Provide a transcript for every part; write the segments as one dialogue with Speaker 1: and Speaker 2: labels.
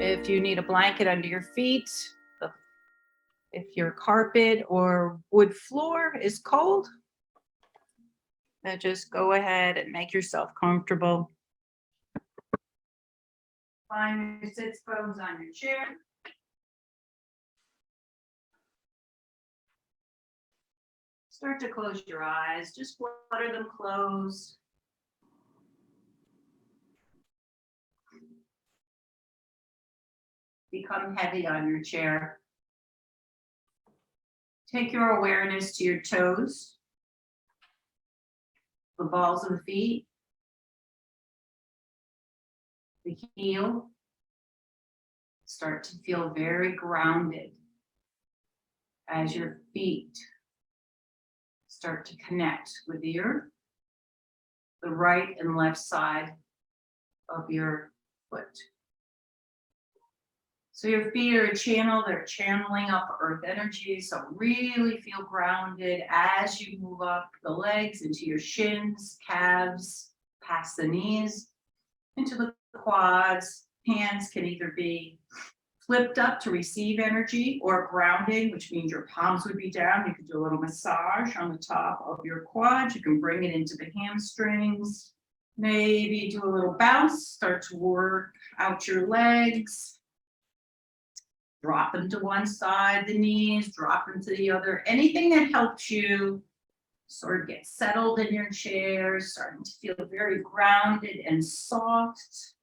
Speaker 1: If you need a blanket under your feet, if your carpet or wood floor is cold, then just go ahead and make yourself comfortable. Find your sit bones on your chair. Start to close your eyes, just flutter them closed. Become heavy on your chair. Take your awareness to your toes, the balls of the feet, the heel. Start to feel very grounded as your feet start to connect with the earth, the right and left side of your foot. So your feet are a channel, they're channeling up earth energy. So really feel grounded as you move up the legs into your shins, calves, past the knees, into the quads. Hands can either be flipped up to receive energy or grounding, which means your palms would be down. You could do a little massage on the top of your quads. You can bring it into the hamstrings. Maybe do a little bounce, start to work out your legs. Drop them to one side, the knees, drop them to the other. Anything that helps you sort of get settled in your chair, starting to feel very grounded and soft.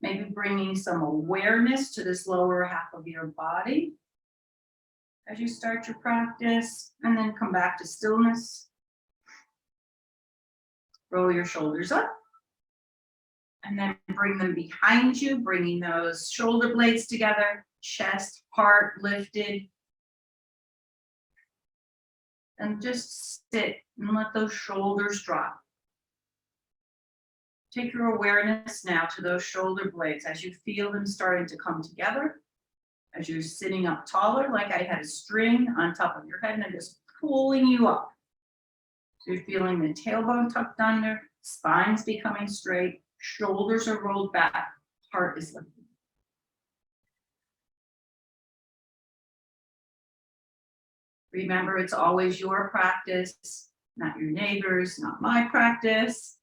Speaker 1: Maybe bringing some awareness to this lower half of your body as you start your practice, and then come back to stillness. Roll your shoulders up. And then bring them behind you, bringing those shoulder blades together, chest, heart lifted. And just sit and let those shoulders drop. Take your awareness now to those shoulder blades as you feel them starting to come together. As you're sitting up taller, like I had a string on top of your head, and I'm just pulling you up. So you're feeling the tailbone tucked under, spine's becoming straight, shoulders are rolled back, heart is lifted. Remember, it's always your practice, not your neighbor's, not my practice.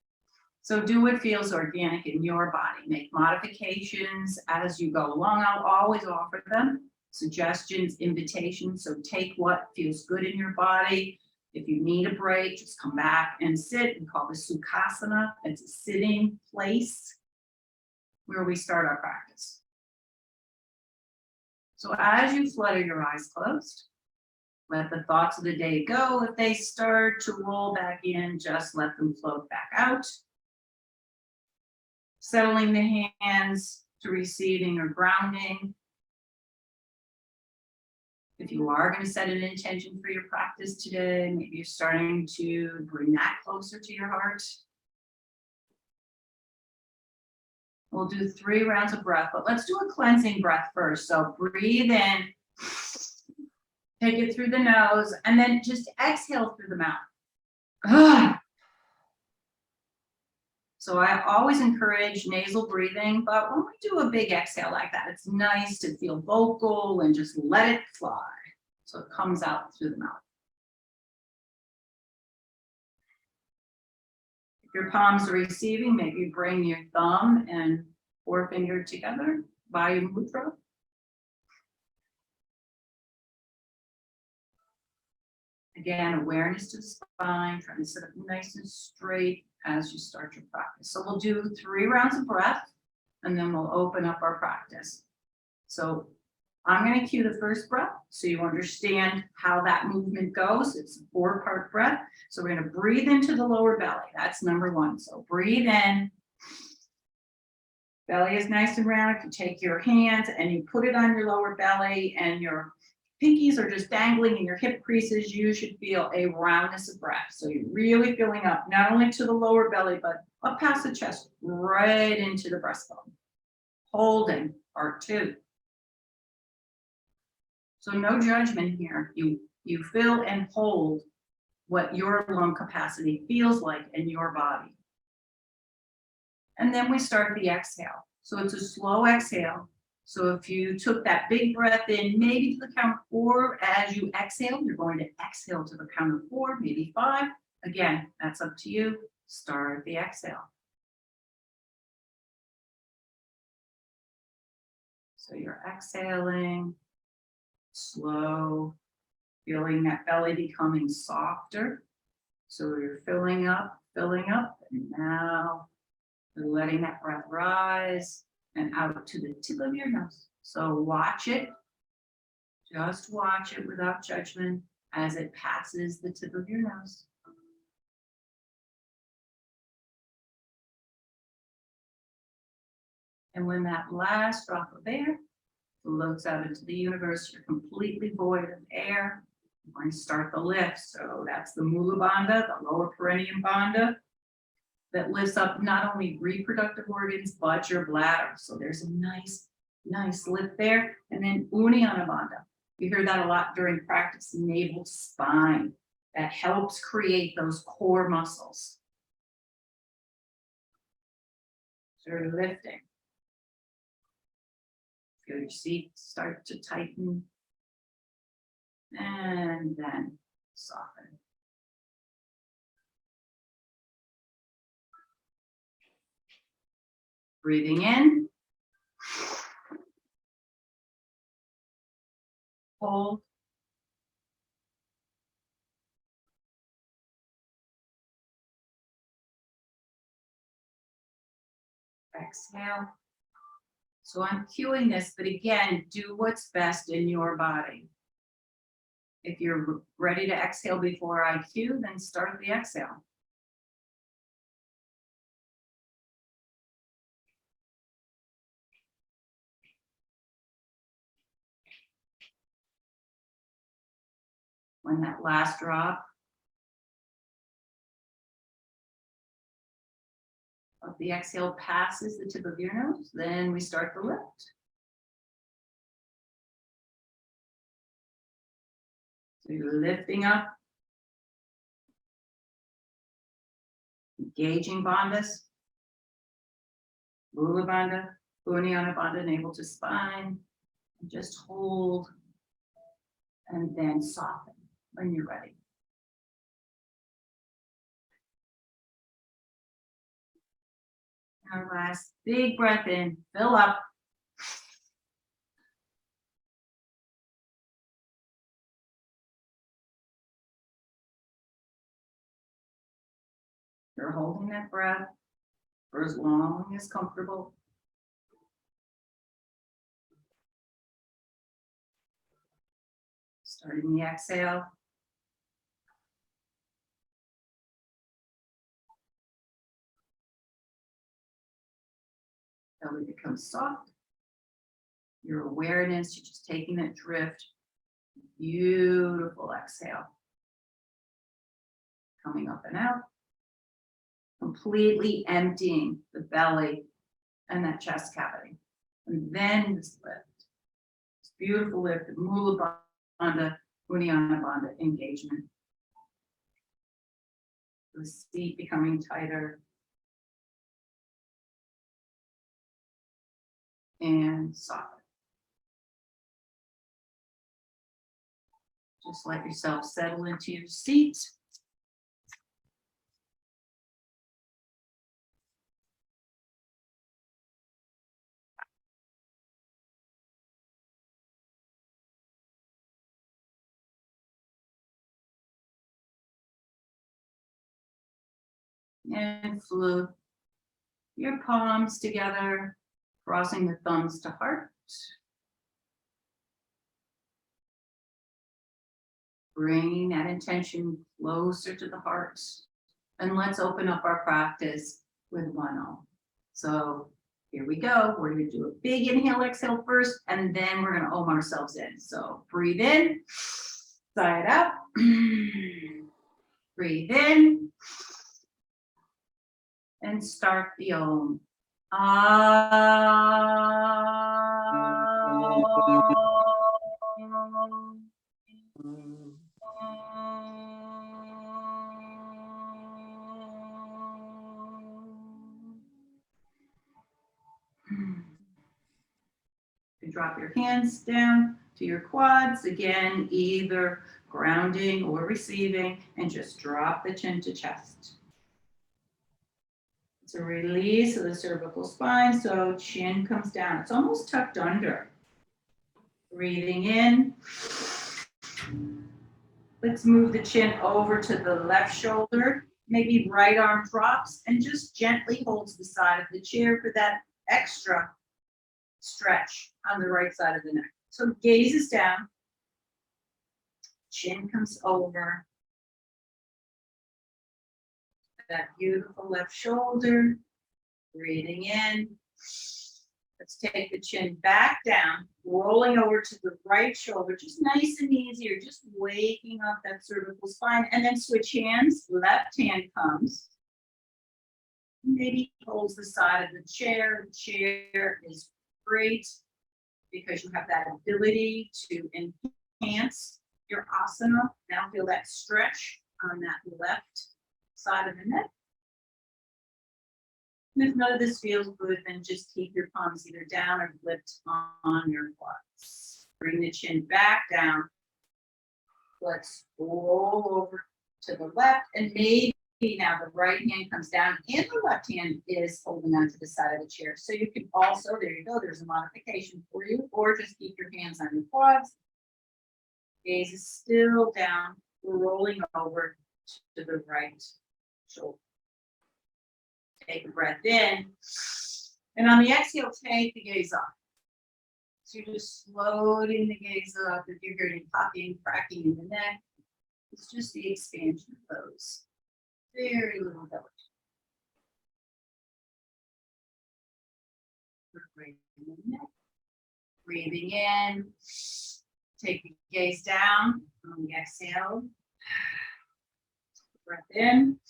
Speaker 1: So do what feels organic in your body. Make modifications as you go along. I'll always offer them, suggestions, invitations. So take what feels good in your body. If you need a break, just come back and sit. We call this Sukhasana. It's a sitting place where we start our practice. So as you flutter your eyes closed, let the thoughts of the day go. If they start to roll back in, just let them float back out. Settling the hands to receiving or grounding. If you are going to set an intention for your practice today, maybe you're starting to bring that closer to your heart. We'll do 3 rounds of breath, but let's do a cleansing breath first. So breathe in, take it through the nose, and then just exhale through the mouth. So I always encourage nasal breathing, but when we do a big exhale like that, it's nice to feel vocal and just let it fly. So it comes out through the mouth. If your palms are receiving, maybe bring your thumb and forefinger together, Vayu Mudra. Again, awareness to the spine, trying to sit up nice and straight as you start your practice. So we'll do 3 rounds of breath, and then we'll open up our practice. So I'm going to cue the first breath so you understand how that movement goes. It's a 4-part breath. So we're going to breathe into the lower belly. That's number 1. So breathe in. Belly is nice and round. If you take your hands and you put it on your lower belly and your pinkies are just dangling in your hip creases, you should feel a roundness of breath. So you're really filling up, not only to the lower belly, but up past the chest, right into the breastbone. Holding, part 2. So no judgment here. You fill and hold what your lung capacity feels like in your body. And then we start the exhale. So it's a slow exhale. So if you took that big breath in, maybe to the count of 4, as you exhale, you're going to exhale to the count of 4, maybe 5. Again, that's up to you. Start the exhale. So you're exhaling, slow, feeling that belly becoming softer. So you're filling up, and now you're letting that breath rise and out to the tip of your nose. So watch it, just watch it without judgment as it passes the tip of your nose. And when that last drop of air floats out into the universe, you're completely void of air. We're going to start the lift. So that's the Mula Bandha, the lower perineum bandha, that lifts up not only reproductive organs, but your bladder. So there's a nice lift there. And then Uddiyana Bandha. You hear that a lot during practice, navel spine. That helps create those core muscles. So you're lifting. Feel your seat start to tighten. And then soften. Breathing in. Hold. Exhale. So I'm cueing this, but again, do what's best in your body. If you're ready to exhale before I cue, then start the exhale. When that last drop of the exhale passes the tip of your nose, then we start the lift. So you're lifting up, engaging bandhas, Mula Bandha, Uddiyana Bandha, navel to spine, and just hold, and then soften when you're ready. Our last big breath in, fill up. You're holding that breath for as long as comfortable. Starting the exhale. Belly becomes soft. Your awareness, you're just taking that drift. Beautiful exhale. Coming up and out. Completely emptying the belly and that chest cavity. And then this lift. This beautiful lift, the Mula Bandha, Uddiyana Bandha engagement. The seat becoming tighter. And soften. Just let yourself settle into your seat. And float your palms together, crossing the thumbs to heart. Bringing that intention closer to the heart. And let's open up our practice with one Om. So here we go. We're going to do a big inhale, exhale first, and then we're going to Om ourselves in. So breathe in, sigh it out. Breathe in. And start the Om. Ah. You drop your hands down to your quads, again, either grounding or receiving, and just drop the chin to chest. It's a release of the cervical spine, so chin comes down. It's almost tucked under. Breathing in. Let's move the chin over to the left shoulder. Maybe right arm drops and just gently holds the side of the chair for that extra stretch on the right side of the neck. So gaze is down. Chin comes over. That beautiful left shoulder. Breathing in. Let's take the chin back down, rolling over to the right shoulder, just nice and easy. You're just waking up that cervical spine, and then switch hands. Left hand comes. Maybe holds the side of the chair. The chair is great because you have that ability to enhance your asana. Now feel that stretch on that left side of the neck. And if none of this feels good, then just keep your palms either down or flipped on your quads. Bring the chin back down. Let's roll over to the left, and maybe now the right hand comes down and the left hand is holding onto the side of the chair. So you can also, there you go, there's a modification for you, or just keep your hands on your quads. Gaze is still down. We're rolling over to the right shoulder. Take a breath in, and on the exhale, take the gaze up. So you're just floating the gaze up. If you're hearing popping, cracking in the neck, it's just the expansion of those. Very little belly. Breathing in, take the gaze down on the exhale. Breath in.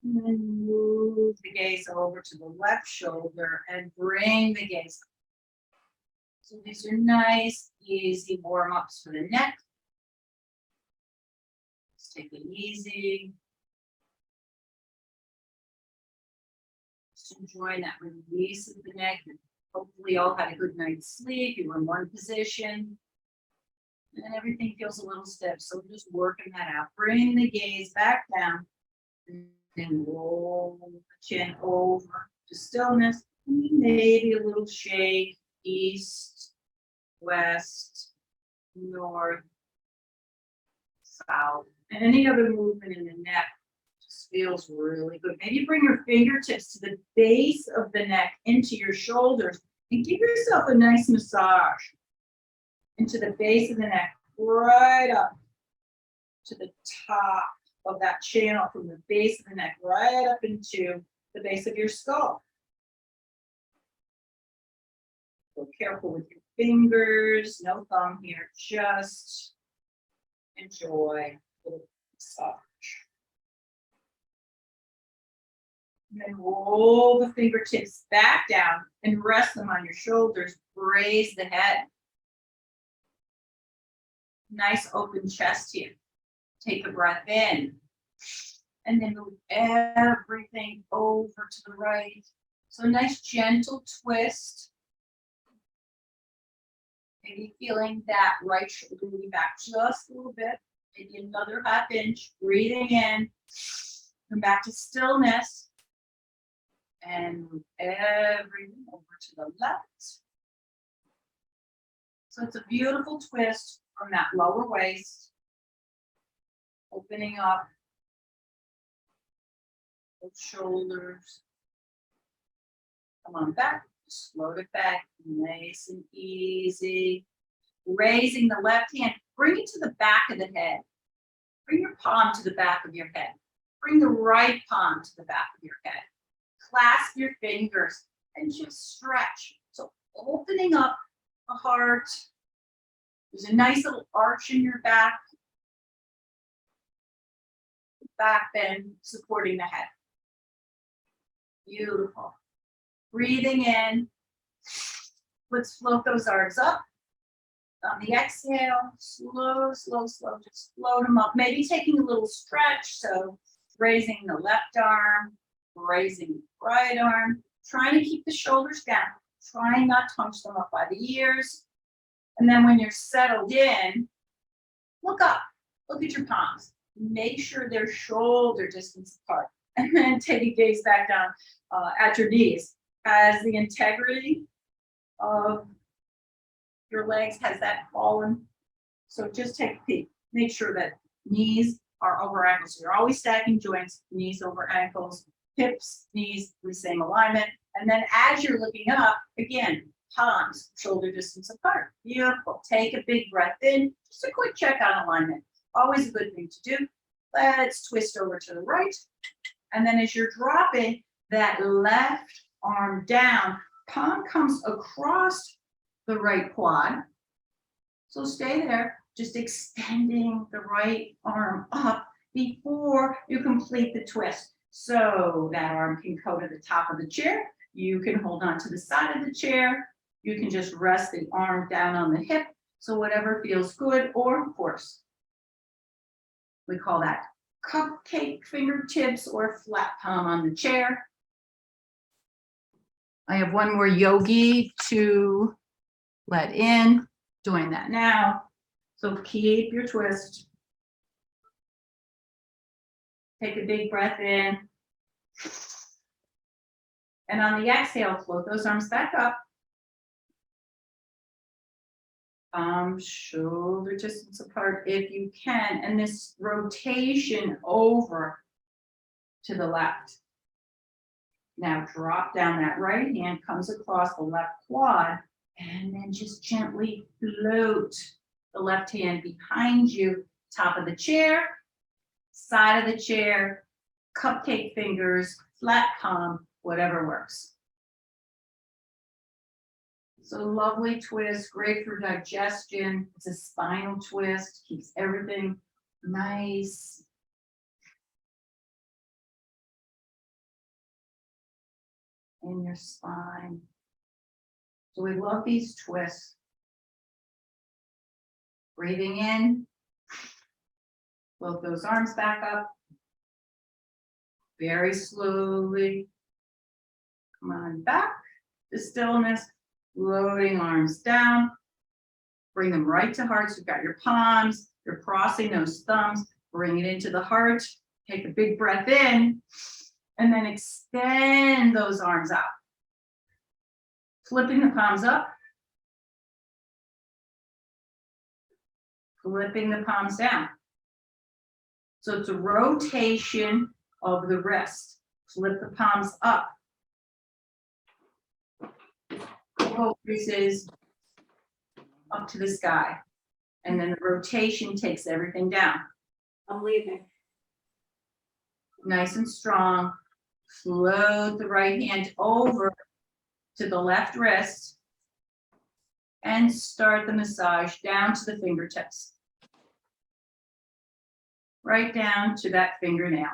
Speaker 1: And then move the gaze over to the left shoulder and bring the gaze up. So these are nice, easy warm-ups for the neck. Just take it easy. Just enjoying that release of the neck. Hopefully you all had a good night's sleep. You were in one position. And everything feels a little stiff. So we're just working that out. Bring the gaze back down. And roll the chin over to stillness. Maybe a little shake, east, west, north, south. And any other movement in the neck just feels really good. Maybe bring your fingertips to the base of the neck into your shoulders and give yourself a nice massage into the base of the neck, right up to the top of that channel, from the base of the neck right up into the base of your skull. So careful with your fingers, no thumb here, just enjoy a little massage. And then roll the fingertips back down and rest them on your shoulders. Raise the head. Nice open chest here. Take a breath in. And then move everything over to the right. So a nice gentle twist. Maybe feeling that right shoulder moving back just a little bit. Maybe another half inch. Breathing in. Come back to stillness. And move everything over to the left. So it's a beautiful twist from that lower waist. Opening up those shoulders. Come on back. Just float it back. Nice and easy. Raising the left hand. Bring it to the back of the head. Bring your palm to the back of your head. Bring the right palm to the back of your head. Clasp your fingers and just stretch. So opening up the heart. There's a nice little arch in your back. Back bend supporting the head. Beautiful. Breathing in. Let's float those arms up. On the exhale, slow, slow, slow, just float them up. Maybe taking a little stretch. So raising the left arm, raising the right arm, trying to keep the shoulders down, trying not to hunch them up by the ears. And then when you're settled in, look up, look at your palms. Make sure they're shoulder distance apart. And then take a gaze back down at your knees. Has the integrity of your legs, has that fallen? So just take a peek. Make sure that knees are over ankles. So you're always stacking joints, knees over ankles, hips, knees, the same alignment. And then as you're looking up, again, palms, shoulder distance apart. Beautiful. Take a big breath in. Just a quick check on alignment. Always a good thing to do. Let's twist over to the right. And then as you're dropping that left arm down, palm comes across the right quad. So stay there, just extending the right arm up before you complete the twist. So that arm can go to the top of the chair. You can hold on to the side of the chair. You can just rest the arm down on the hip. So whatever feels good, or of course, we call that cupcake fingertips or flat palm on the chair. I have one more yogi to let in, doing that now. So keep your twist. Take a big breath in. And on the exhale, float those arms back up. Shoulder distance apart if you can. And this rotation over to the left. Now drop down that right hand, comes across the left quad, and then just gently float the left hand behind you, top of the chair, side of the chair, cupcake fingers, flat palm, whatever works. So lovely twist, great for digestion. It's a spinal twist, keeps everything nice. In your spine. So we love these twists. Breathing in, float those arms back up. Very slowly. Come on back to stillness. Floating arms down. Bring them right to heart. So you've got your palms. You're crossing those thumbs. Bring it into the heart. Take a big breath in. And then extend those arms out. Flipping the palms up. Flipping the palms down. So it's a rotation of the wrist. Flip the palms up. Focuses up to the sky. And then the rotation takes everything down.
Speaker 2: I'm leaving.
Speaker 1: Nice and strong. Float the right hand over to the left wrist and start the massage down to the fingertips. Right down to that fingernail.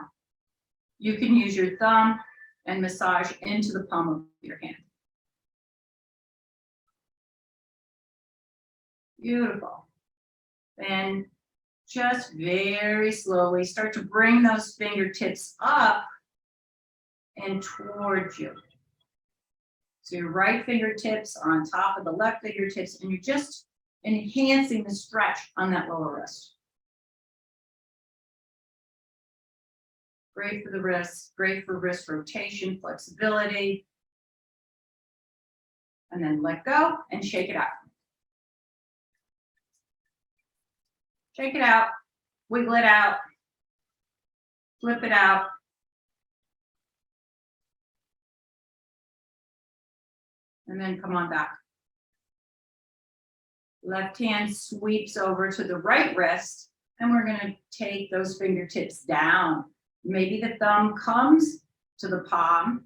Speaker 1: You can use your thumb and massage into the palm of your hand. Beautiful. And just very slowly start to bring those fingertips up and towards you. So your right fingertips are on top of the left fingertips, and you're just enhancing the stretch on that lower wrist. Great for the wrists, great for wrist rotation, flexibility. And then let go and shake it out. Shake it out, wiggle it out, flip it out. And then come on back. Left hand sweeps over to the right wrist, and we're going to take those fingertips down. Maybe the thumb comes to the palm.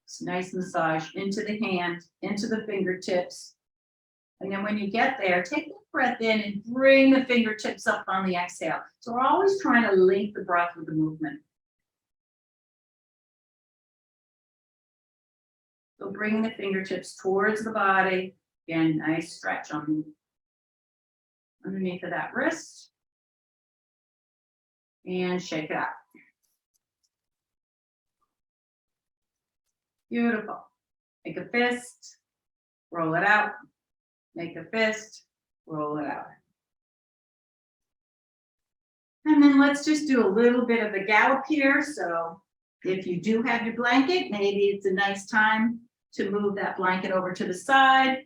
Speaker 1: It's nice massage into the hand, into the fingertips. And then when you get there, take a breath in and bring the fingertips up on the exhale. So we're always trying to link the breath with the movement. So bring the fingertips towards the body. Again, nice stretch on underneath of that wrist. And shake it out. Beautiful. Make a fist, roll it out. Make a fist, roll it out. And then let's just do a little bit of a gallop here. So if you do have your blanket, maybe it's a nice time to move that blanket over to the side.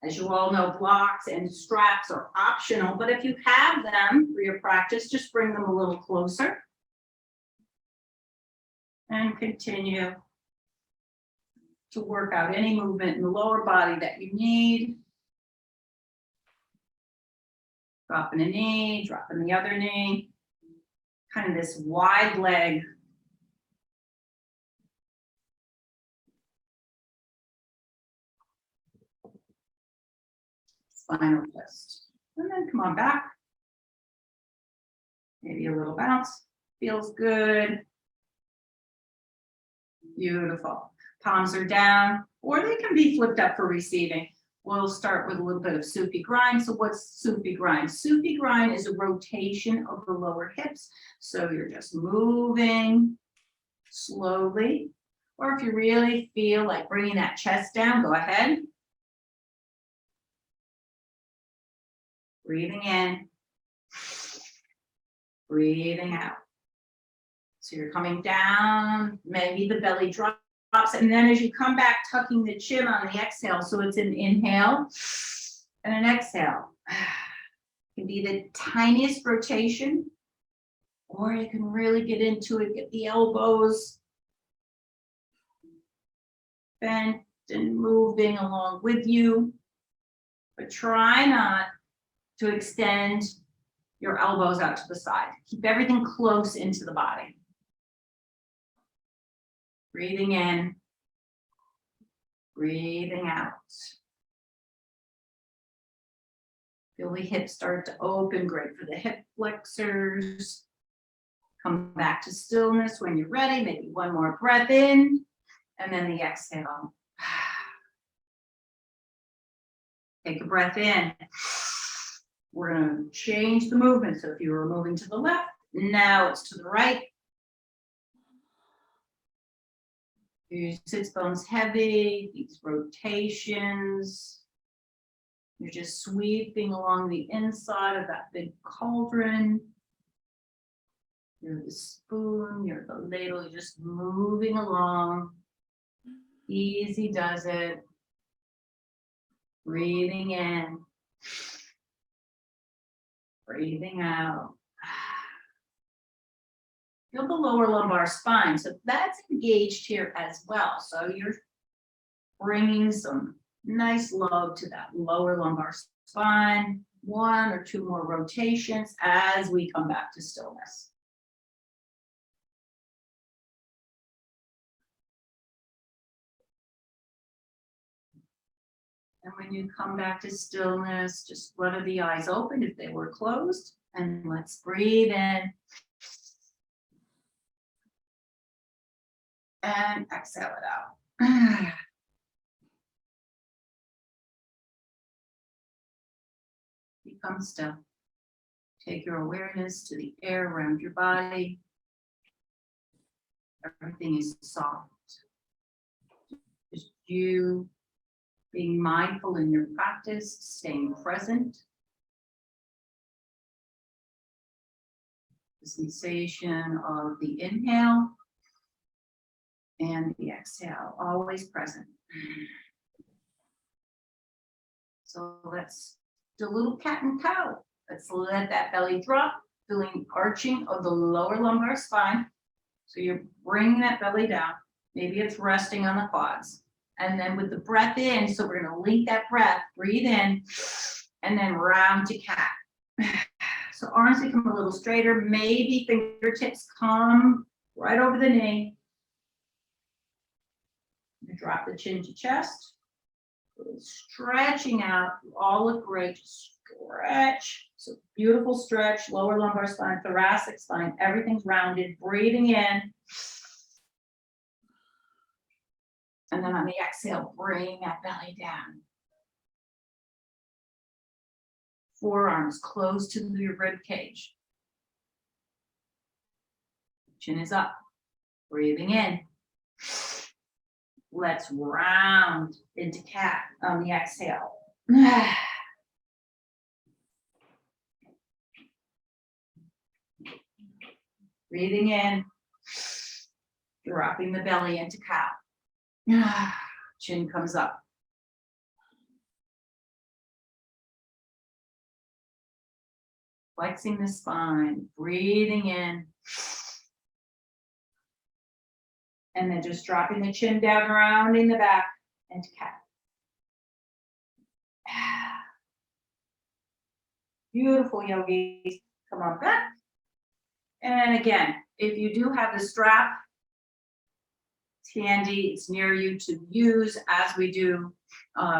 Speaker 1: As you all know, blocks and straps are optional, but if you have them for your practice, just bring them a little closer. And continue to work out any movement in the lower body that you need. Dropping a knee, dropping the other knee. Kind of this wide leg. Spinal twist. And then come on back. Maybe a little bounce. Feels good. Beautiful. Palms are down, or they can be flipped up for receiving. We'll start with a little bit of soupy grind. So what's soupy grind? Soupy grind is a rotation of the lower hips. So you're just moving slowly. Or if you really feel like bringing that chest down, go ahead. Breathing in, breathing out. So you're coming down, maybe the belly drops, and then as you come back, tucking the chin on the exhale. So it's an inhale and an exhale. It can be the tiniest rotation, or you can really get into it, get the elbows bent and moving along with you. But try not to extend your elbows out to the side. Keep everything close into the body. Breathing in, breathing out. Feel the hips start to open, great for the hip flexors. Come back to stillness when you're ready. Maybe one more breath in, and then the exhale. Take a breath in. We're going to change the movement. So if you were moving to the left, now it's to the right. Your sits bones heavy, these rotations. You're just sweeping along the inside of that big cauldron. You're the spoon, you're the ladle, you're just moving along. Easy does it. Breathing in. Breathing out. Feel the lower lumbar spine. So that's engaged here as well. So you're bringing some nice load to that lower lumbar spine. One or two more rotations as we come back to stillness. And when you come back to stillness, just flutter the eyes open if they were closed. And let's breathe in. And exhale it out. Become still. Take your awareness to the air around your body. Everything is soft. Just you being mindful in your practice, staying present. The sensation of the inhale and the exhale, always present. So let's do a little cat and cow. Let's let that belly drop, feeling arching of the lower lumbar spine. So you're bringing that belly down. Maybe it's resting on the quads. And then with the breath in, so we're going to link that breath, breathe in, and then round to cat. So arms become a little straighter. Maybe fingertips come right over the knee. Drop the chin to chest. Stretching out. You all look great. Stretch. So beautiful stretch. Lower lumbar spine, thoracic spine. Everything's rounded. Breathing in. And then on the exhale, bring that belly down. Forearms close to your rib cage. Chin is up. Breathing in. Let's round into cat on the exhale. Breathing in. Dropping the belly into cow. Chin comes up. Flexing the spine, breathing in. And then just dropping the chin down, rounding the back into cat. Beautiful, yogis. Come on back. And again, if you do have the strap, it's handy, it's near you to use as we do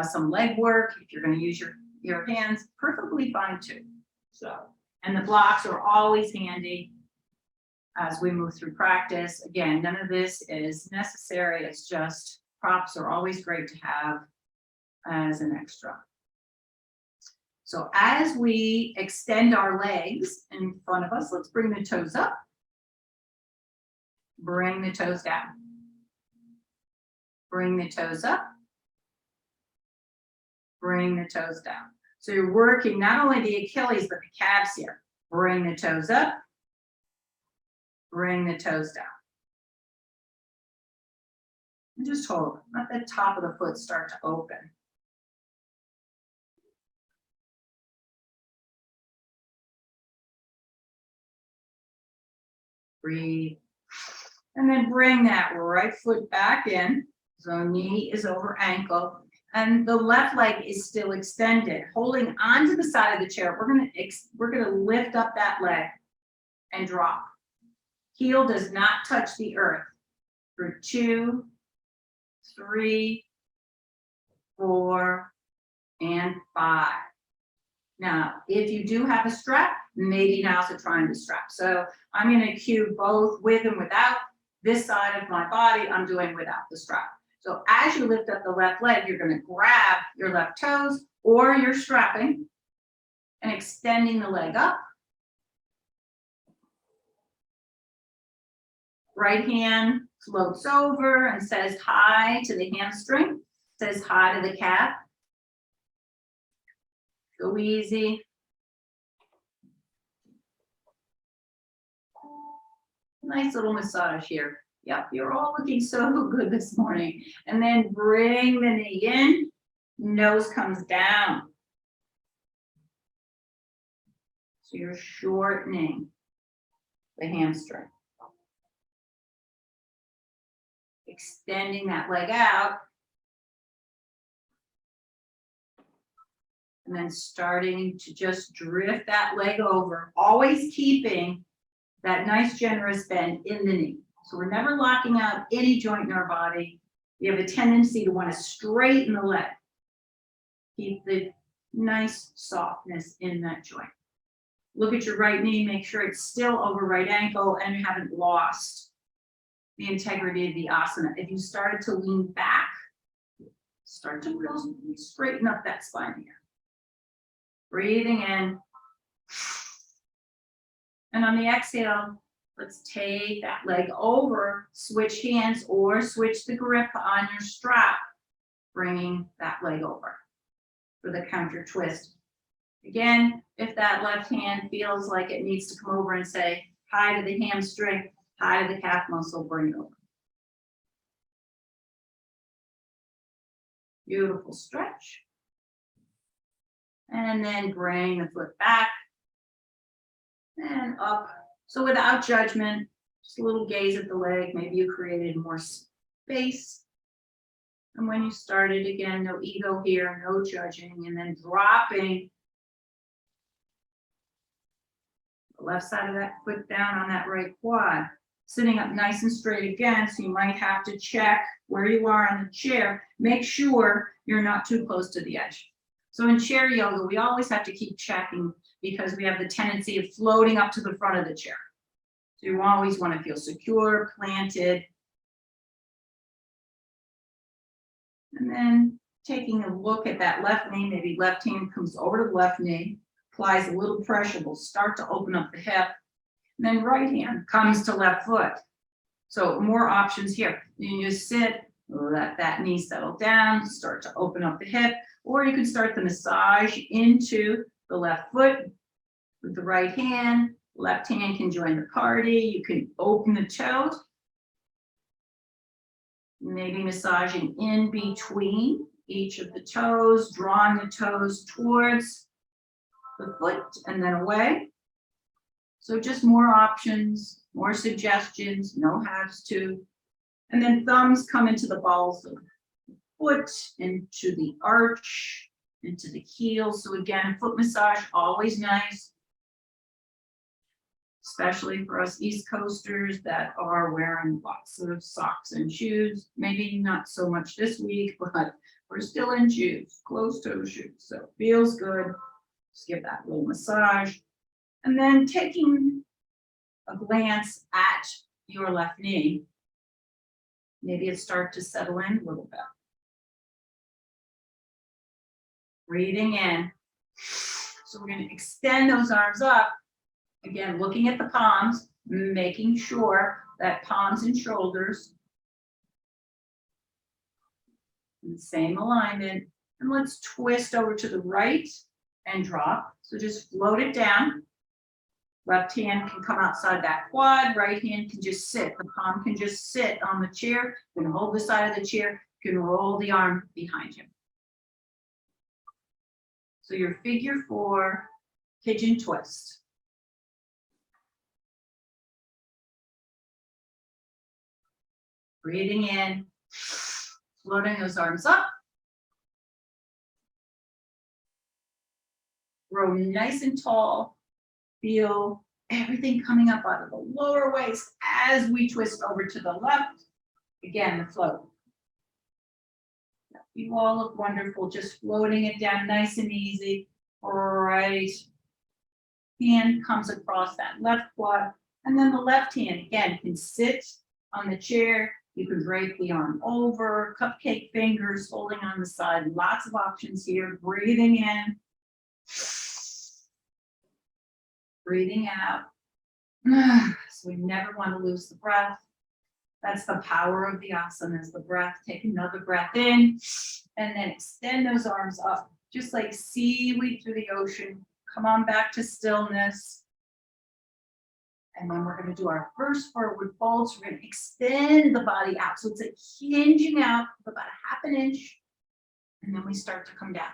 Speaker 1: some leg work. If you're going to use your hands, perfectly fine too. So, and the blocks are always handy as we move through practice. Again, none of this is necessary. It's just props are always great to have as an extra. So as we extend our legs in front of us, let's bring the toes up. Bring the toes down. Bring the toes up. Bring the toes down. So you're working not only the Achilles, but the calves here. Bring the toes up. Bring the toes down. And just hold. Let the top of the foot start to open. Breathe. And then bring that right foot back in. So knee is over ankle. And the left leg is still extended, holding onto the side of the chair. We're gonna lift up that leg and drop. Heel does not touch the earth. For 2, 3, 4, and 5. Now, if you do have a strap, maybe now's the time to strap. So I'm gonna cue both with and without. This side of my body, I'm doing without the strap. So as you lift up the left leg, you're going to grab your left toes or you're strapping and extending the leg up. Right hand floats over and says hi to the hamstring, says hi to the calf. Go easy. Nice little massage here. Yep, you're all looking so good this morning. And then bring the knee in, nose comes down. So you're shortening the hamstring. Extending that leg out. And then starting to just drift that leg over, always keeping that nice generous bend in the knee. So we're never locking out any joint in our body. We have a tendency to want to straighten the leg. Keep the nice softness in that joint. Look at your right knee, make sure it's still over right ankle and you haven't lost the integrity of the asana. If you started to lean back, start to really straighten up that spine here. Breathing in. And on the exhale, let's take that leg over, switch hands or switch the grip on your strap, bringing that leg over for the counter twist. Again, if that left hand feels like it needs to come over and say hi to the hamstring, hi to the calf muscle, bring it over. Beautiful stretch. And then bring the foot back and up. So without judgment, just a little gaze at the leg. Maybe you created more space. And when you started, again, no ego here, no judging, and then dropping the left side of that foot down on that right quad. Sitting up nice and straight again, so you might have to check where you are on the chair. Make sure you're not too close to the edge. So in chair yoga, we always have to keep checking because we have the tendency of floating up to the front of the chair. So you always want to feel secure, planted. And then taking a look at that left knee, maybe left hand comes over to the left knee, applies a little pressure, will start to open up the hip. And then right hand comes to left foot. So more options here. You can just sit, let that knee settle down, start to open up the hip, or you can start the massage into the left foot with the right hand. Left hand can join the party. You can open the toes, maybe massaging in between each of the toes, drawing the toes towards the foot and then away. So just more options, more suggestions, no has to. And then thumbs come into the balls of the foot, into the arch, into the heel. So again, foot massage, always nice, especially for us East Coasters that are wearing lots of socks and shoes. Maybe not so much this week, but we're still in shoes, closed-toe shoes. So feels good. Just give that little massage. And then taking a glance at your left knee, maybe it starts to settle in a little bit. Breathing in. So we're going to extend those arms up. Again, looking at the palms, making sure that palms and shoulders in the same alignment. And let's twist over to the right and drop. So just float it down. Left hand can come outside that quad. Right hand can just sit. The palm can just sit on the chair. You can hold the side of the chair. You can roll the arm behind you. So your figure 4 pigeon twist. Breathing in, floating those arms up. Grow nice and tall. Feel everything coming up out of the lower waist as we twist over to the left. Again, the float. You all look wonderful, just floating it down nice and easy. Right hand comes across that left quad, and then the left hand, again, can sit on the chair. You can drape the arm over, cupcake fingers holding on the side. Lots of options here. Breathing in. Breathing out. So we never want to lose the breath. That's the power of the asana, is the breath. Take another breath in and then extend those arms up, just like seaweed through the ocean. Come on back to stillness. And then we're going to do our first forward fold. So we're going to extend the body out. So it's like hinging out of about a half an inch. And then we start to come down.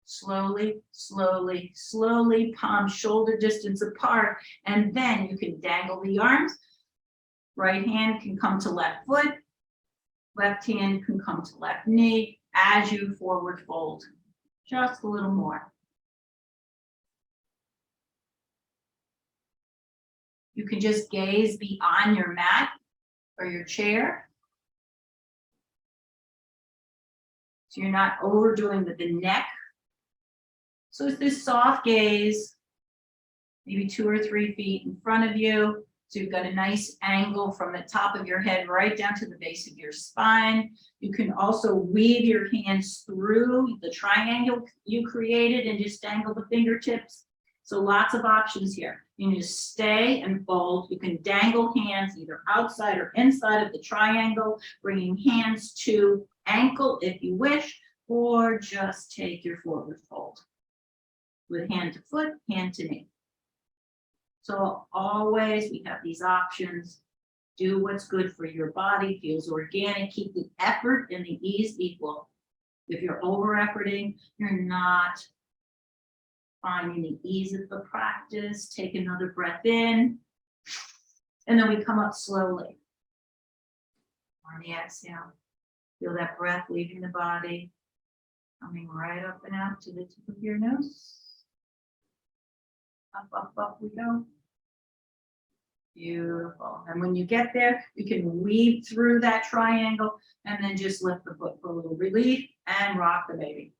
Speaker 1: Slowly, slowly, slowly, palms shoulder distance apart. And then you can dangle the arms. Right hand can come to left foot. Left hand can come to left knee as you forward fold. Just a little more. You can just gaze beyond your mat or your chair. So you're not overdoing the neck. So it's this soft gaze, maybe 2 or 3 feet in front of you. So you've got a nice angle from the top of your head right down to the base of your spine. You can also weave your hands through the triangle you created and just dangle the fingertips. So lots of options here. You can just stay and fold. You can dangle hands either outside or inside of the triangle, bringing hands to ankle if you wish, or just take your forward fold with hand to foot, hand to knee. So always we have these options. Do what's good for your body, feels organic, keep the effort and the ease equal. If you're over-efforting, you're not finding the ease of the practice. Take another breath in, and then we come up slowly. On the exhale, feel that breath leaving the body, coming right up and out to the tip of your nose. Up, up, up we go. Beautiful. And when you get there, you can weave through that triangle and then just lift the foot for a little relief and rock the baby.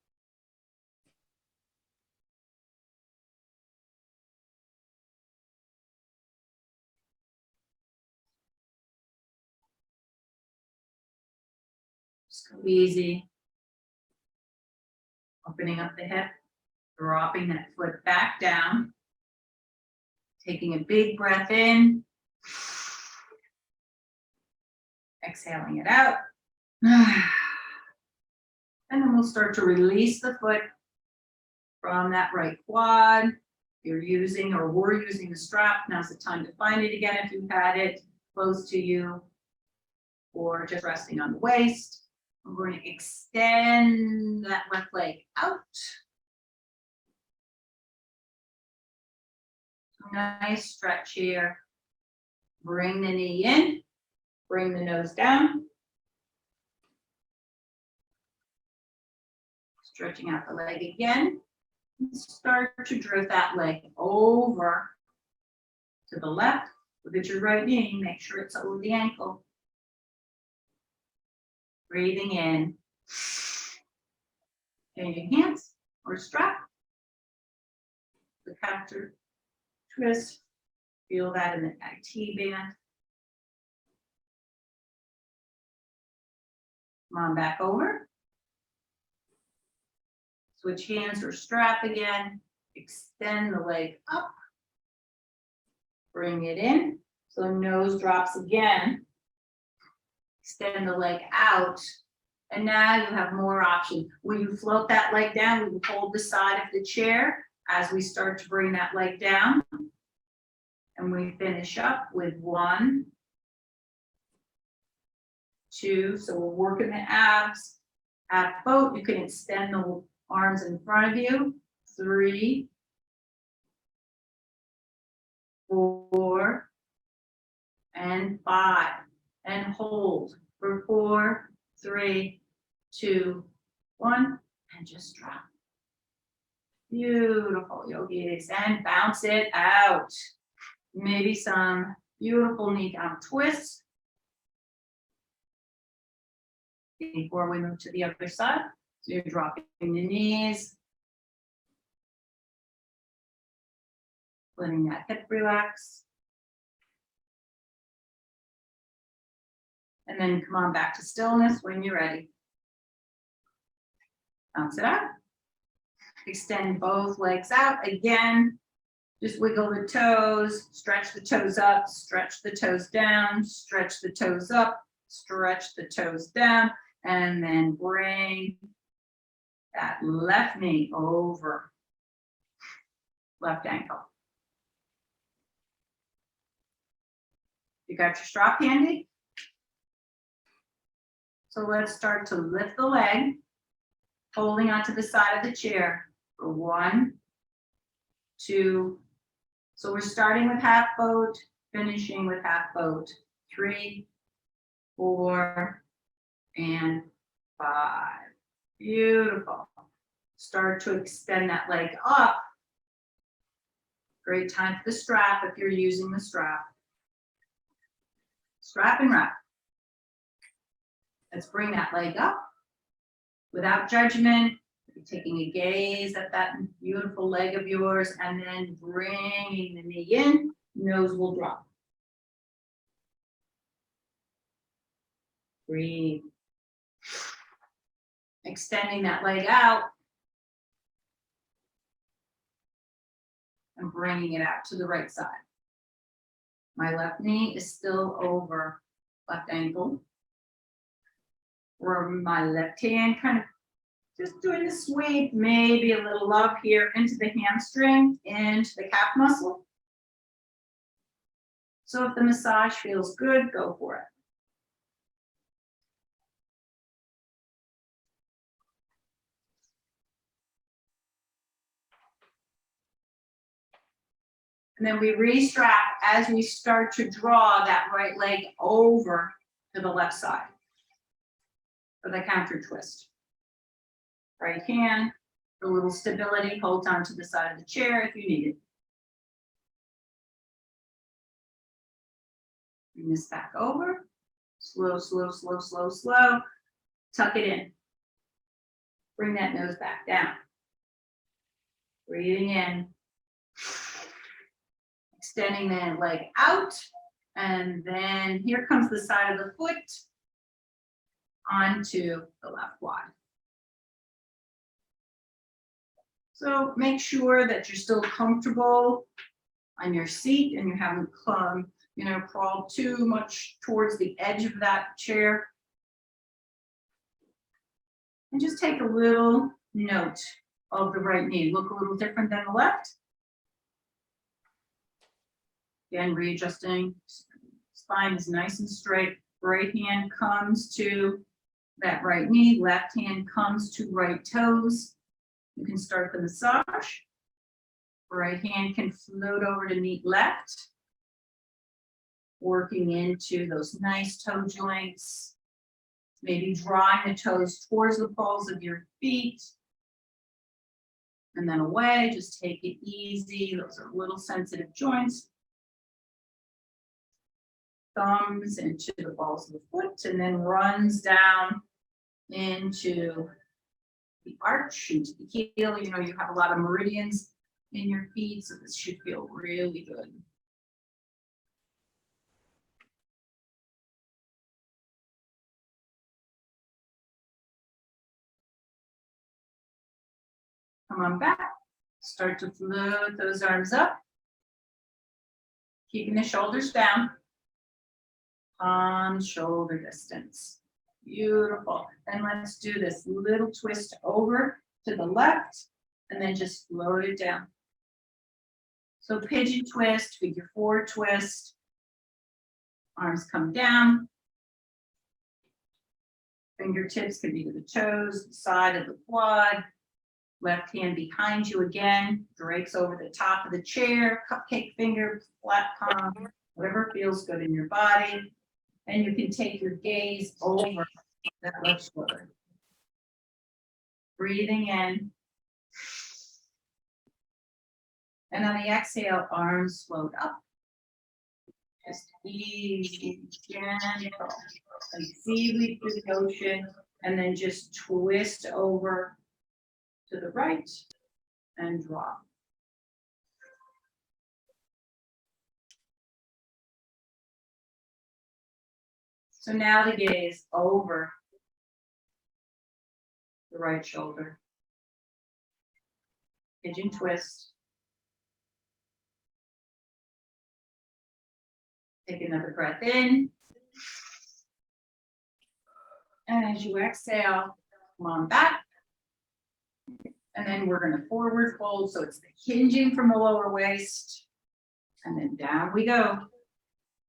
Speaker 1: Easy. Opening up the hip, dropping that foot back down. Taking a big breath in. Exhaling it out. And then we'll start to release the foot from that right quad. If you're using or we're using the strap, now's the time to find it again if you've had it close to you, or just resting on the waist. We're going to extend that left leg out. Nice stretch here. Bring the knee in, bring the nose down. Stretching out the leg again. Start to drift that leg over to the left. Look at your right knee, make sure it's over the ankle. Breathing in. Changing hands or strap. The captor twist. Feel that in the IT band. Come on back over. Switch hands or strap again. Extend the leg up. Bring it in. So nose drops again. Extend the leg out. And now you have more options. Will you float that leg down? Will you hold the side of the chair as we start to bring that leg down? And we finish up with 1, 2. So we're working the abs. Half boat. You can extend the arms in front of you. 3, 4, and 5. And hold for 4, 3, 2, 1, and just drop. Beautiful, yogis, and bounce it out. Maybe some beautiful knee down twists before we move to the other side. So you're dropping the knees, letting that hip relax. And then come on back to stillness when you're ready. Bounce it out. Extend both legs out. Again, just wiggle the toes, stretch the toes up, stretch the toes down, stretch the toes up, stretch the toes down, and then bring that left knee over left ankle. You got your strap handy? So let's start to lift the leg, holding onto the side of the chair for 1, 2. So we're starting with half boat, finishing with half boat. 3, 4, and 5. Beautiful. Start to extend that leg up. Great time for the strap if you're using the strap. Strap and wrap. Let's bring that leg up without judgment. You're taking a gaze at that beautiful leg of yours and then bringing the knee in, nose will drop. Breathe. Extending that leg out and bringing it out to the right side. My left knee is still over left ankle. Or my left hand kind of just doing the sweep, maybe a little love here into the hamstring, into the calf muscle. So if the massage feels good, go for it. And then we re-strap as we start to draw that right leg over to the left side for the counter twist. Right hand, for a little stability, holds onto the side of the chair if you need it. Bring this back over. Slow, slow, slow, slow, slow. Tuck it in. Bring that nose back down. Breathing in. Extending that leg out. And then here comes the side of the foot. onto the left quad. So make sure that you're still comfortable on your seat and you haven't crawled too much towards the edge of that chair. And just take a little note of the right knee. Look a little different than the left. Again, readjusting. Spine is nice and straight. Right hand comes to that right knee. Left hand comes to right toes. You can start the massage. Right hand can float over to meet left. Working into those nice toe joints. Maybe drawing the toes towards the balls of your feet. And then away, just take it easy. Those are little sensitive joints. Thumbs into the balls of the foot and then runs down into the arch, into the heel. You know, you have a lot of meridians in your feet, so this should feel really good. Come on back. Start to float those arms up. Keeping the shoulders down. On shoulder distance. Beautiful. And let's do this little twist over to the left and then just float it down. So pigeon twist, figure four twist. Arms come down. Fingertips can be to the toes, the side of the quad. Left hand behind you again, drapes over the top of the chair, cupcake finger, flat palm, whatever feels good in your body. And you can take your gaze over that left shoulder. Breathing in. And on the exhale, arms float up. Just easy, gentle, like seaweed through the ocean, and then just twist over to the right and drop. So now the gaze over the right shoulder. Pigeon twist. Take another breath in. And as you exhale, come on back. And then we're going to forward fold. So it's the hinging from the lower waist. And then down we go.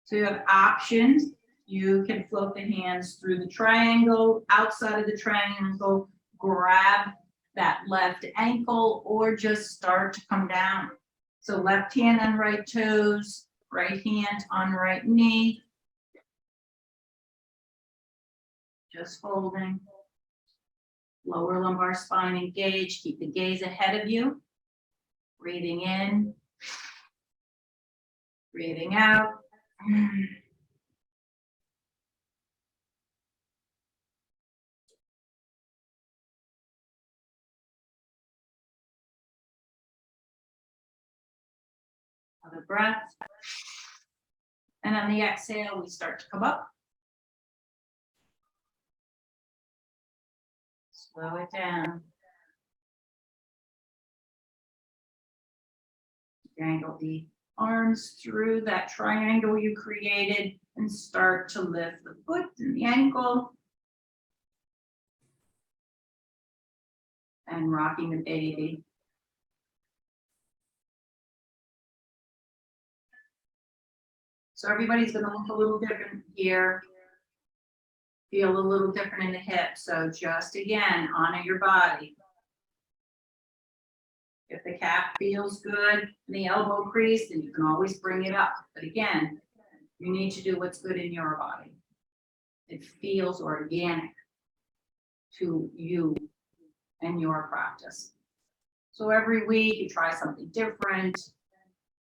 Speaker 1: So you have options. You can float the hands through the triangle, outside of the triangle, grab that left ankle, or just start to come down. So left hand on right toes, right hand on right knee. Just folding. Lower lumbar spine engaged. Keep the gaze ahead of you. Breathing in. Breathing out. Another breath. And on the exhale, we start to come up. Slow it down. Angle the arms through that triangle you created and start to lift the foot and the ankle. And rocking the baby. So everybody's going to look a little different here. Feel a little different in the hips. So just again, honor your body. If the calf feels good and the elbow crease, then you can always bring it up. But again, you need to do what's good in your body. It feels organic to you and your practice. So every week you try something different.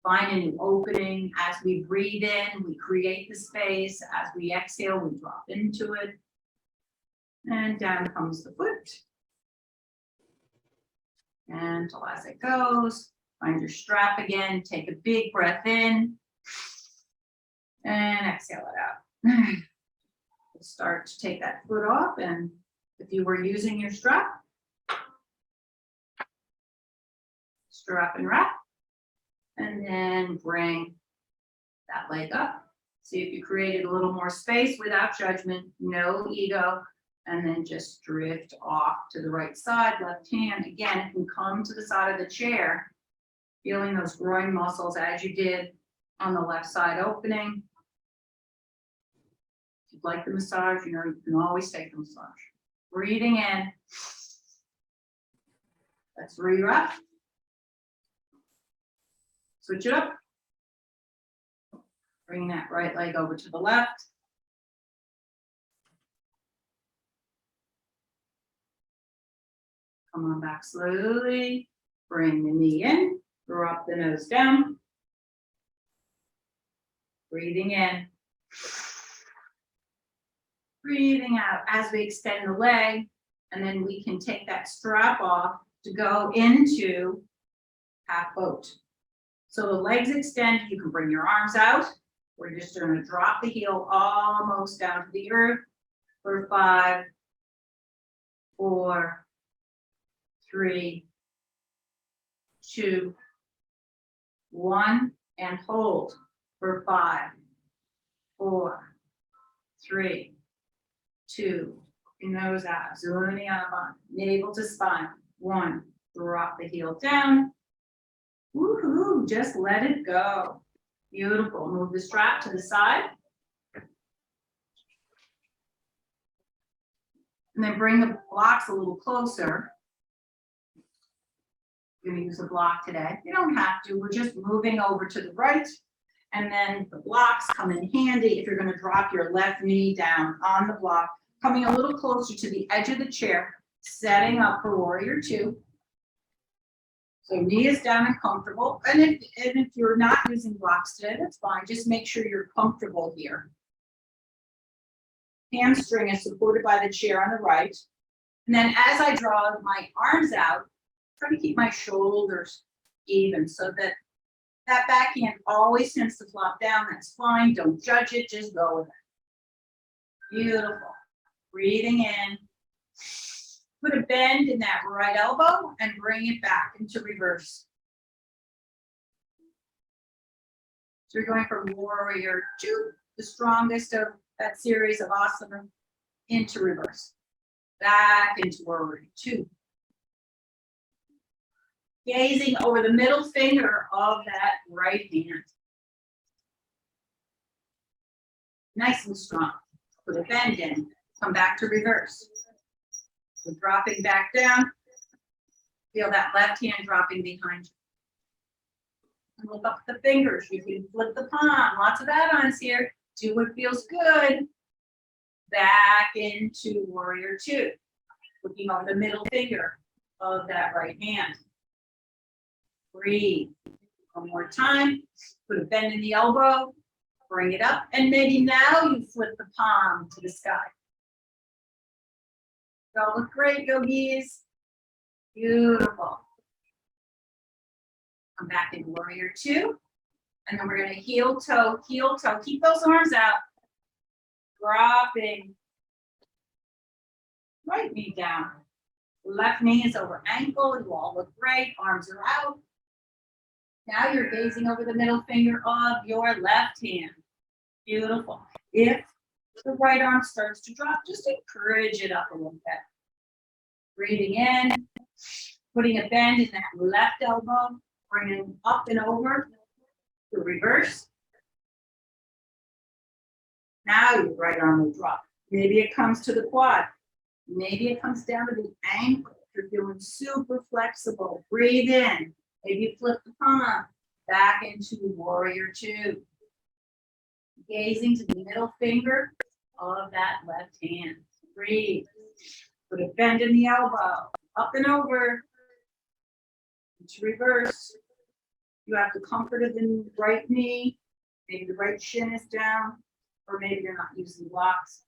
Speaker 1: Find a new opening. As we breathe in, we create the space. As we exhale, we drop into it. And down comes the foot. And as it goes, find your strap again. Take a big breath in. And exhale it out. start to take that foot off, and if you were using your strap and wrap, and then bring that leg up. See if you created a little more space without judgment, no ego, and then just drift off to the right side, left hand. Again, it can come to the side of the chair, feeling those groin muscles as you did on the left side opening. If you'd like the massage, you know, you can always take the massage. Breathing in. Let's re-wrap. Switch it up. Bring that right leg over to the left. Come on back slowly. Bring the knee in. Drop the nose down. Breathing in. Breathing out as we extend the leg. And then we can take that strap off to go into half boat. So the legs extend. You can bring your arms out. We're just going to drop the heel almost down to the earth for 5, 4, 3, 2, 1, and hold for 5, 4, 3, 2, nose out, zuni on navel to spine. 1, drop the heel down. Woohoo, just let it go. Beautiful. Move the strap to the side. And then bring the blocks a little closer. We're going to use a block today. You don't have to. We're just moving over to the right. And then the blocks come in handy if you're going to drop your left knee down on the block, coming a little closer to the edge of the chair, setting up for warrior 2. So knee is down and comfortable. And if you're not using blocks today, that's fine. Just make sure you're comfortable here. Hamstring is supported by the chair on the right. And then as I draw my arms out, try to keep my shoulders even so that that backhand always tends to flop down. That's fine. Don't judge it. Just go with it. Beautiful. Breathing in. Put a bend in that right elbow and bring it back into reverse. So you're going from warrior 2, the strongest of that series of asana, into reverse. Back into warrior 2. Gazing over the middle finger of that right hand. Nice and strong. Put a bend in. Come back to reverse. So dropping back down. Feel that left hand dropping behind you. And look up the fingers. You can flip the palm. Lots of add-ons here. Do what feels good. Back into warrior 2. Looking over the middle finger of that right hand. Breathe. One more time. Put a bend in the elbow. Bring it up. And maybe now you flip the palm to the sky. Y'all look great, yogis. Beautiful. Come back in warrior 2. And then we're going to heel toe, heel toe. Keep those arms out. Dropping. Right knee down. Left knee is over ankle. You all look great. Arms are out. Now you're gazing over the middle finger of your left hand. Beautiful. If the right arm starts to drop, just encourage it up a little bit. Breathing in, putting a bend in that left elbow, bringing up and over to reverse. Now your right arm will drop. Maybe it comes to the quad. Maybe it comes down to the ankle. If you're feeling super flexible, breathe in. Maybe flip the palm back into warrior 2. Gazing to the middle finger of that left hand. Breathe. Put a bend in the elbow. Up and over. Into reverse. You have the comfort of the right knee. Maybe the right shin is down. Or maybe you're not using blocks.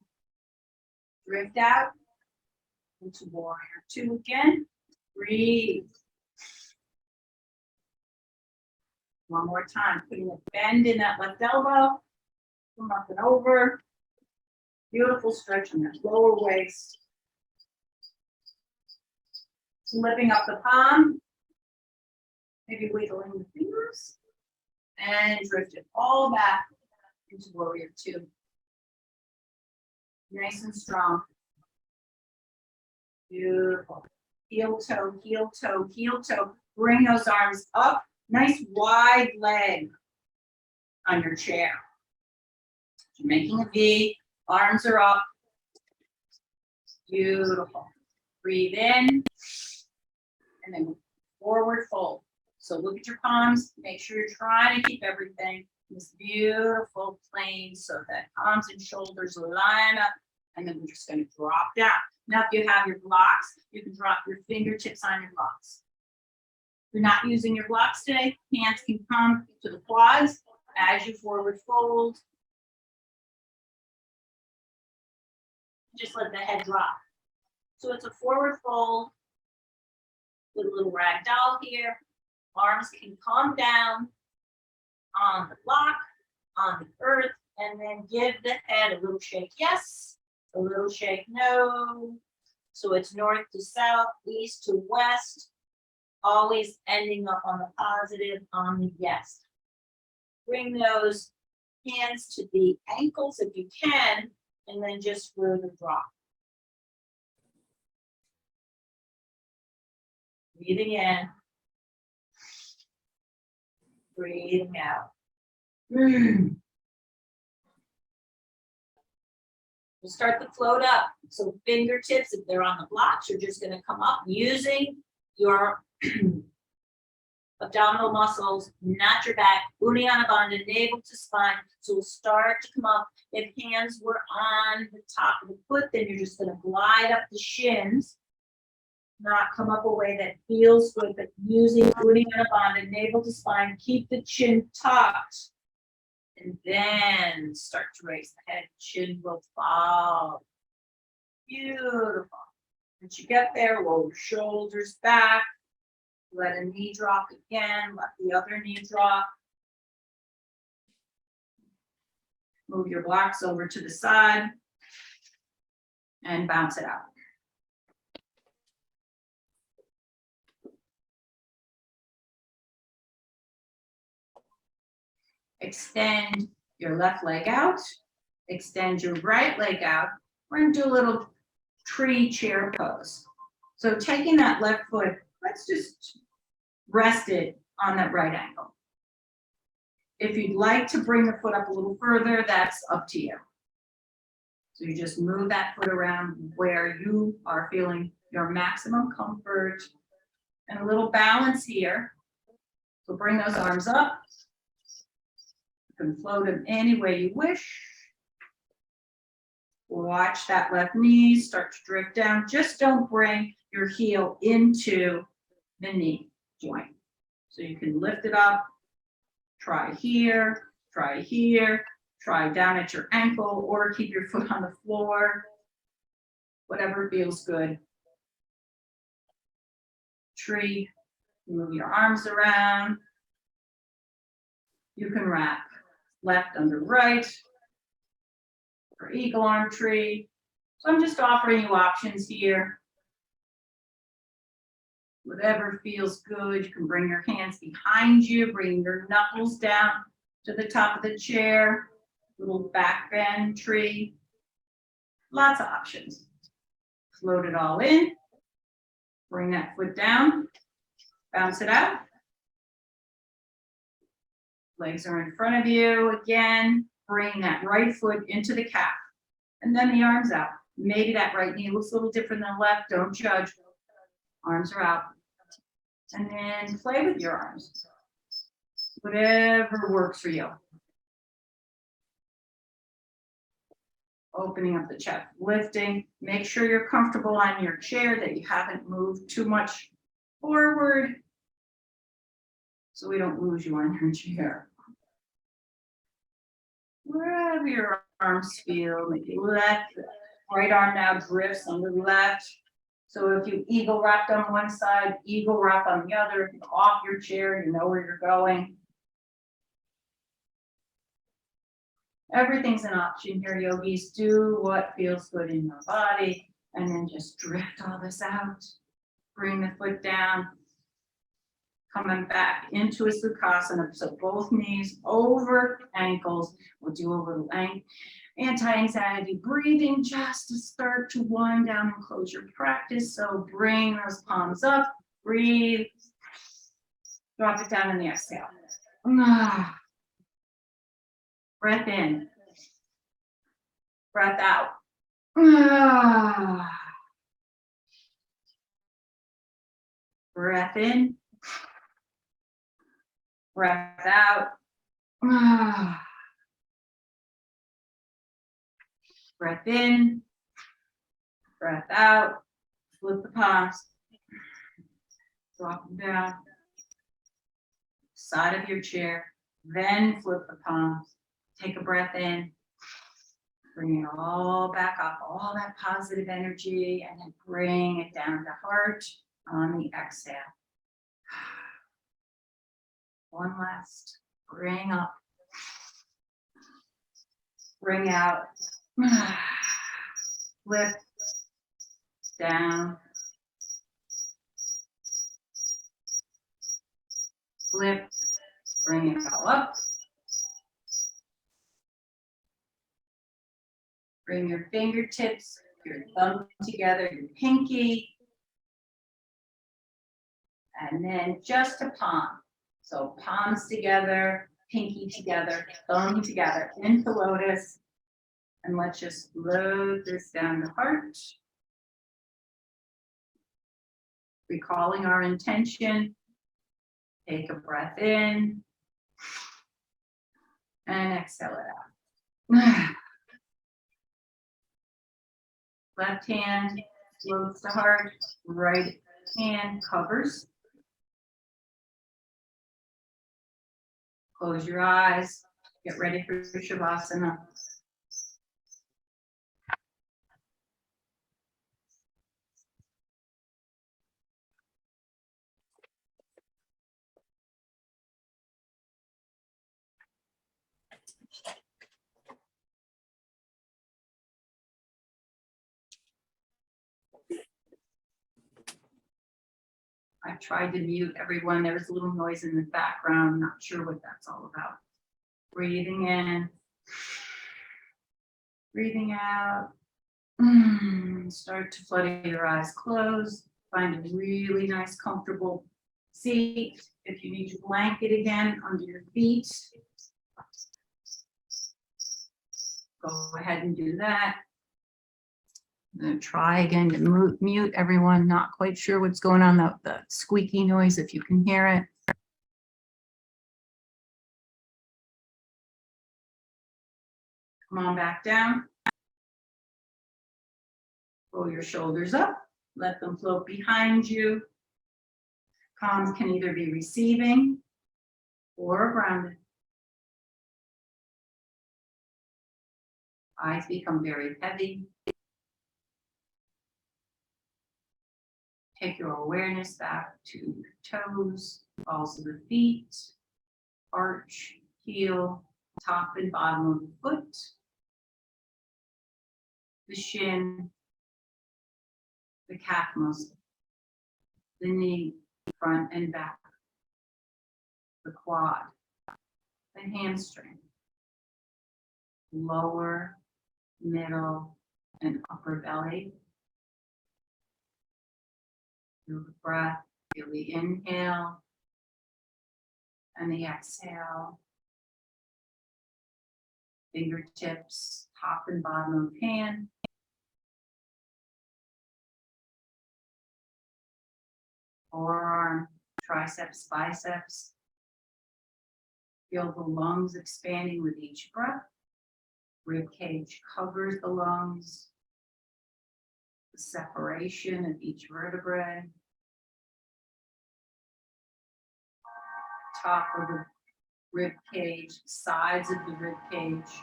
Speaker 1: Drift out. Into warrior 2 again. Breathe. One more time. Putting a bend in that left elbow. Come up and over. Beautiful stretch in that lower waist. Lifting up the palm. Maybe wiggling the fingers. And drift it all back into warrior two. Nice and strong. Beautiful. Heel toe, heel toe, heel toe. Bring those arms up. Nice wide leg on your chair. You're making a V. Arms are up. Beautiful. Breathe in. And then forward fold. So look at your palms. Make sure you're trying to keep everything in this beautiful plane so that palms and shoulders line up. And then we're just going to drop down. Now, if you have your blocks, you can drop your fingertips on your blocks. If you're not using your blocks today, hands can come to the quads as you forward fold. Just let the head drop. So it's a forward fold with a little rag doll here. Arms can come down on the block, on the earth, and then give the head a little shake. Yes. A little shake, no. So it's north to south, east to west, always ending up on the positive, on the yes. Bring those hands to the ankles if you can, and then just further drop. Breathing in. Breathing out. We'll start the float up. So fingertips, if they're on the blocks, you're just going to come up using your abdominal muscles, not your back. Uddiyana Bandha, navel to spine. So we'll start to come up. If hands were on the top of the foot, then you're just going to glide up the shins. Not come up a way that feels good, but using Uddiyana Bandha, navel to spine. Keep the chin tucked. And then start to raise the head, chin will fall. Beautiful. Once you get there, roll your shoulders back. Let a knee drop again, let the other knee drop. Move your blocks over to the side and bounce it out. Extend your left leg out, extend your right leg out. We're going to do a little tree chair pose. So taking that left foot, let's just rest it on that right ankle. If you'd like to bring the foot up a little further, that's up to you. So you just move that foot around where you are feeling your maximum comfort and a little balance here. So bring those arms up. You can float them any way you wish. Watch that left knee start to drift down. Just don't bring your heel into the knee joint. So you can lift it up, try here, try down at your ankle, or keep your foot on the floor. Whatever feels good. Tree, move your arms around. You can wrap left under right, or eagle arm tree. So I'm just offering you options here. Whatever feels good, you can bring your hands behind you, bring your knuckles down to the top of the chair, little back bend tree. Lots of options. Float it all in, bring that foot down, bounce it out. Legs are in front of you again. Bring that right foot into the calf and then the arms out. Maybe that right knee looks a little different than left. Don't judge. Arms are out. And then play with your arms. Whatever works for you. Opening up the chest, lifting. Make sure you're comfortable on your chair, that you haven't moved too much forward so we don't lose you on your chair. Wherever your arms feel, maybe left, right arm now drifts on the left. So if you eagle wrapped on one side, eagle wrap on the other, if you're off your chair, you know where you're going. Everything's an option here, yogis. Do what feels good in your body, and then just drift all this out. Bring the foot down. Coming back into a Sukhasana. So both knees over ankles. We'll do a little anti-anxiety breathing just to start to wind down and close your practice. So bring those palms up. Breathe. Drop it down in the exhale. Breath in. Breath out. Breath in. Breath out. Breath in. Breath out. Flip the palms. Drop them down. Side of your chair. Then flip the palms. Take a breath in. Bring it all back up, all that positive energy, and then bring it down to heart on the exhale. One last. Bring up. Bring out. Flip. Down. Flip. Bring it all up. Bring your fingertips, your thumb together, your pinky. And then just a palm. So palms together, pinky together, thumb together into lotus. And let's just load this down the heart. Recalling our intention. Take a breath in. And exhale it out. Left hand floats the heart, right hand covers. Close your eyes, get ready for Shavasana. I tried to mute everyone. There was a little noise in the background. Not sure what that's all about. Breathing in. Breathing out. Start to flutter your eyes closed. Find a really nice, comfortable seat. If you need your blanket again under your feet, go ahead and do that. I'm going to try again to mute everyone. Not quite sure what's going on, the squeaky noise, if you can hear it. Come on back down. Roll your shoulders up. Let them float behind you. Palms can either be receiving or grounded. Eyes become very heavy. Take your awareness back to your toes, balls of the feet, arch, heel, top and bottom of the foot, the shin, the calf muscle, the knee, front and back, the quad, the hamstring, lower, middle, and upper belly. Feel the breath, feel the inhale and the exhale. Fingertips, top and bottom of hand. Forearm, triceps, biceps. Feel the lungs expanding with each breath. Rib cage covers the lungs. The separation of each vertebrae. Top of the rib cage, sides of the rib cage.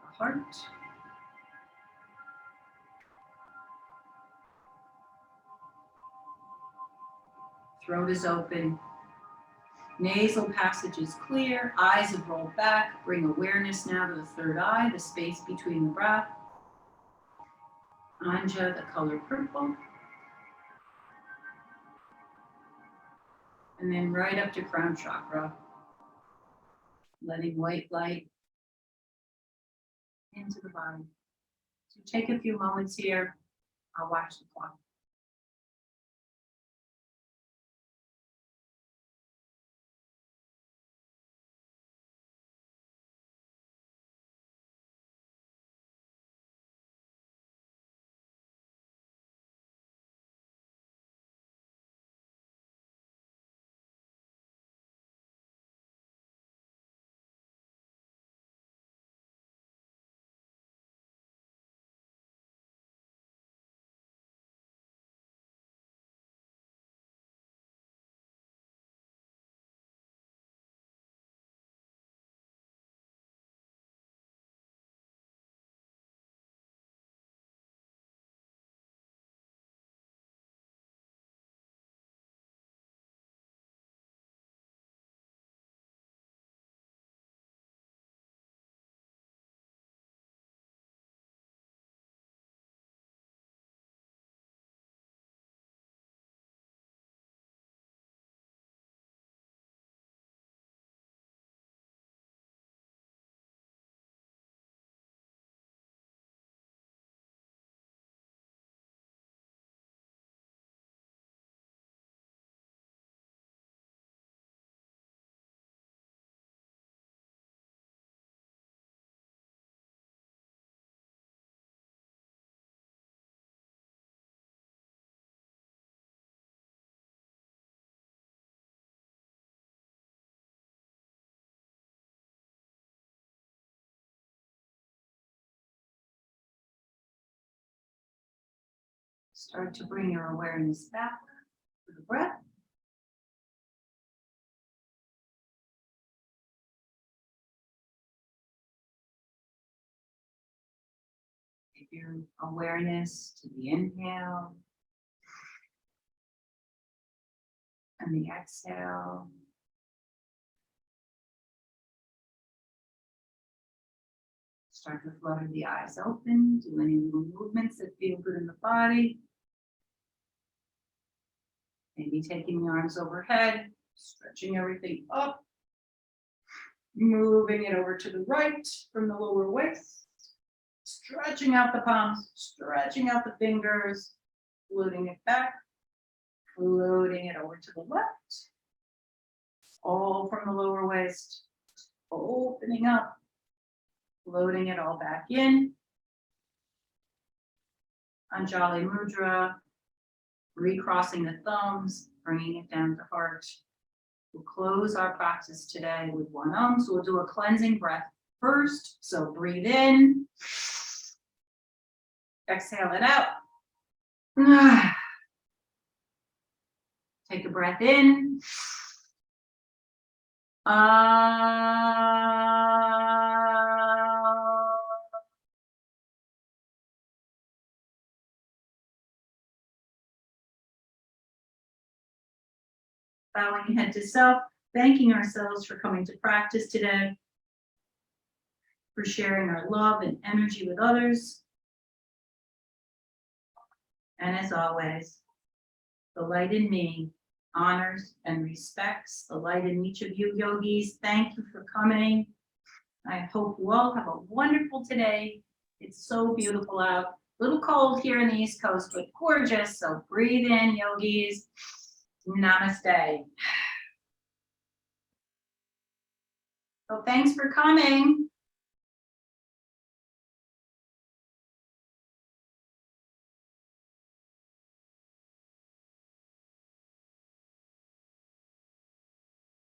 Speaker 1: The heart. Throat is open. Nasal passage is clear, eyes have rolled back. Bring awareness now to the third eye, the space between the breath. Anja, the color purple. And then right up to crown chakra. Letting white light into the body. So take a few moments here. I'll watch the clock. Start to bring your awareness back to the breath. Take your awareness to the inhale and the exhale. Start to flutter the eyes open. Do any little movements that feel good in the body. Maybe taking the arms overhead, stretching everything up. Moving it over to the right from the lower waist. Stretching out the palms, stretching out the fingers, floating it back, floating it over to the left. All from the lower waist, opening up, floating it all back in. Anjali Mudra, recrossing the thumbs, bringing it down to heart. We'll close our practice today with one so we'll do a cleansing breath first. So breathe in, exhale it out. Take a breath in. Bowing head to self, thanking ourselves for coming to practice today, for sharing our love and energy with others. And as always, the light in me honors and respects the light in each of you yogis. Thank you for coming. I hope you all have a wonderful day. It's so beautiful out. A little cold here in the East Coast, but gorgeous. So breathe in, yogis. Namaste. So thanks for coming.